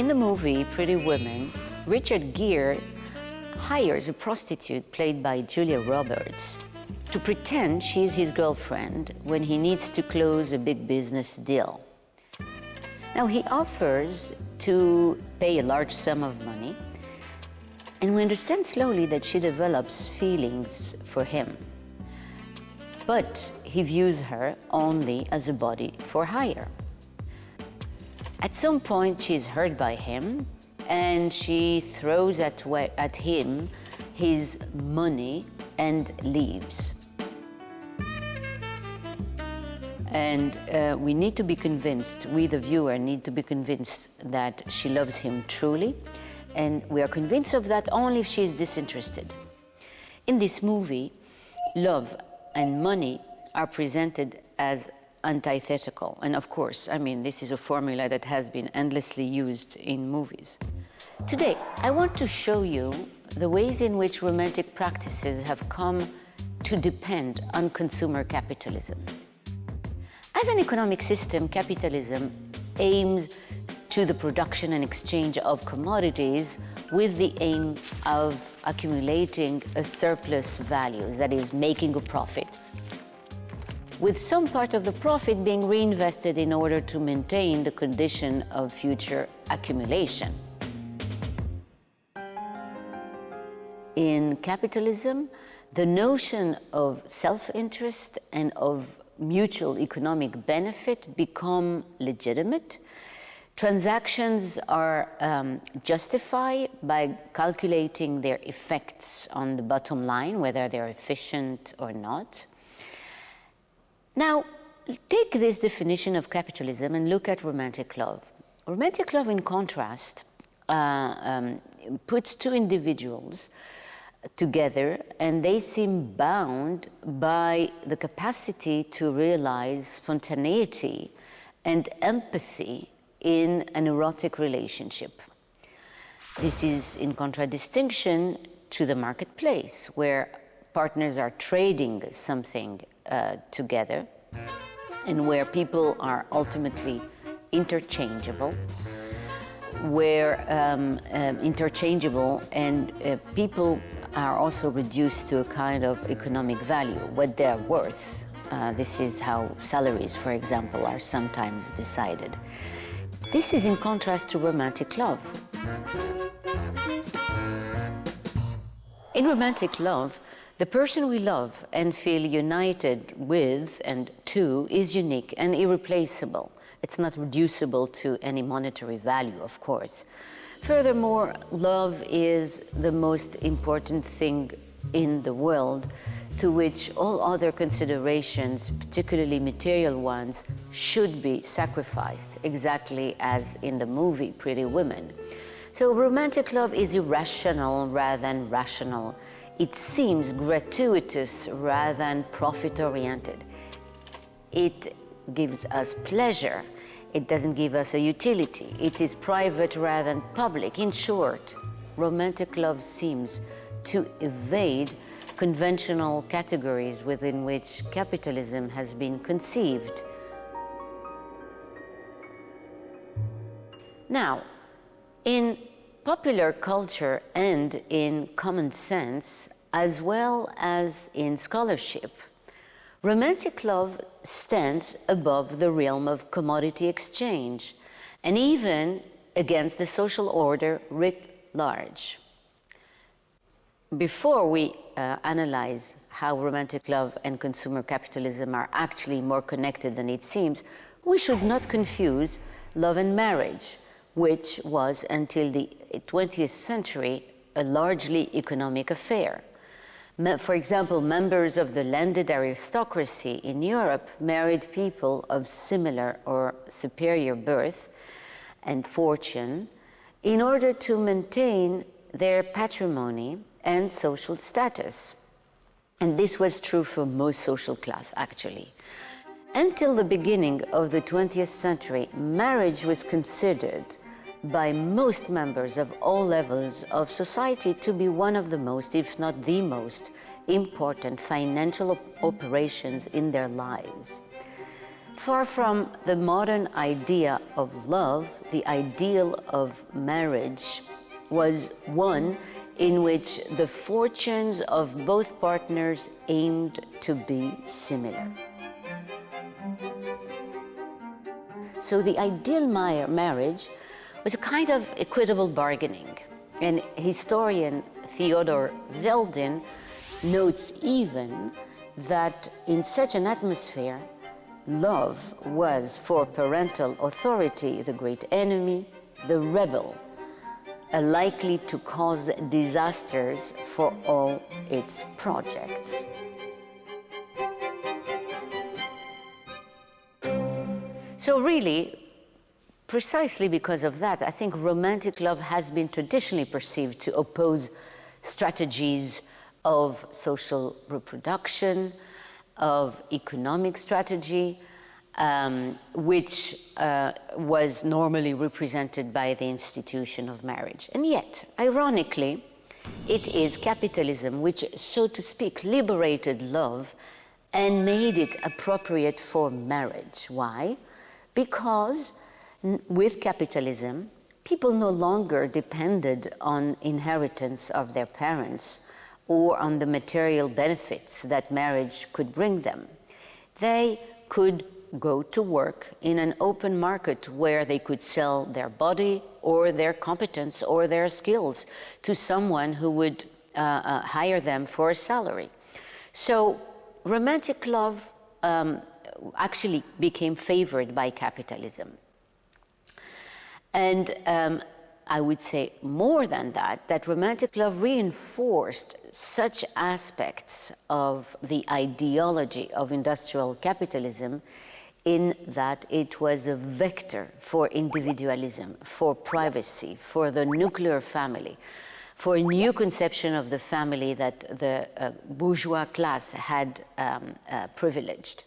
In the movie Pretty Women, Richard Gere hires a prostitute played by Julia Roberts to pretend she's his girlfriend when he needs to close a big business deal. Now, he offers to pay a large sum of money, and we understand slowly that she develops feelings for him. But he views her only as a body for hire. At some point, she's hurt by him, and she throws at him his money and leaves. And we need to be convinced, we the viewer need to be convinced that she loves him truly, and we are convinced of that only if she is disinterested. In this movie, love and money are presented as antithetical. And of course, I mean, this is a formula that has been endlessly used in movies. Today, I want to show you the ways in which romantic practices have come to depend on consumer capitalism. As an economic system, capitalism aims to the production and exchange of commodities with the aim of accumulating a surplus values, that is, making a profit, with some part of the profit being reinvested in order to maintain the condition of future accumulation. In capitalism, the notion of self-interest and of mutual economic benefit become legitimate. Transactions are justified by calculating their effects on the bottom line, whether they're efficient or not. Now, take this definition of capitalism and look at romantic love. Romantic love, in contrast, puts two individuals together, and they seem bound by the capacity to realize spontaneity and empathy in an erotic relationship. This is in contradistinction to the marketplace, where partners are trading something together, and where people are ultimately interchangeable, people are also reduced to a kind of economic value, what they're worth. This is how salaries, for example, are sometimes decided. This is in contrast to romantic love. In romantic love, the person we love and feel united with and to is unique and irreplaceable. It's not reducible to any monetary value, of course. Furthermore, love is the most important thing in the world, to which all other considerations, particularly material ones, should be sacrificed, exactly as in the movie Pretty Women. So romantic love is irrational rather than rational. It seems gratuitous rather than profit-oriented. It gives us pleasure. It doesn't give us a utility. It is private rather than public. In short, romantic love seems to evade conventional categories within which capitalism has been conceived. Now, in popular culture and in common sense, as well as in scholarship, romantic love stands above the realm of commodity exchange and even against the social order writ large. Before we analyze how romantic love and consumer capitalism are actually more connected than it seems, we should not confuse love and marriage, which was until the 20th century a largely economic affair. For example, members of the landed aristocracy in Europe married people of similar or superior birth and fortune in order to maintain their patrimony and social status. And this was true for most social class, actually. Until the beginning of the 20th century, marriage was considered by most members of all levels of society to be one of the most, if not the most, important financial operations in their lives. Far from the modern idea of love, the ideal of marriage was one in which the fortunes of both partners aimed to be similar. So the ideal marriage was a kind of equitable bargaining. And historian Theodor Zeldin notes even that in such an atmosphere, love was for parental authority the great enemy, the rebel, likely to cause disasters for all its projects. So really, precisely because of that, I think romantic love has been traditionally perceived to oppose strategies of social reproduction, of economic strategy, which was normally represented by the institution of marriage. And yet, ironically, it is capitalism which, so to speak, liberated love and made it appropriate for marriage. Why? Because with capitalism, people no longer depended on inheritance of their parents or on the material benefits that marriage could bring them. They could go to work in an open market where they could sell their body or their competence or their skills to someone who would hire them for a salary. So romantic love actually became favored by capitalism. And I would say more than that, that romantic love reinforced such aspects of the ideology of industrial capitalism in that it was a vector for individualism, for privacy, for the nuclear family, for a new conception of the family that the bourgeois class had privileged.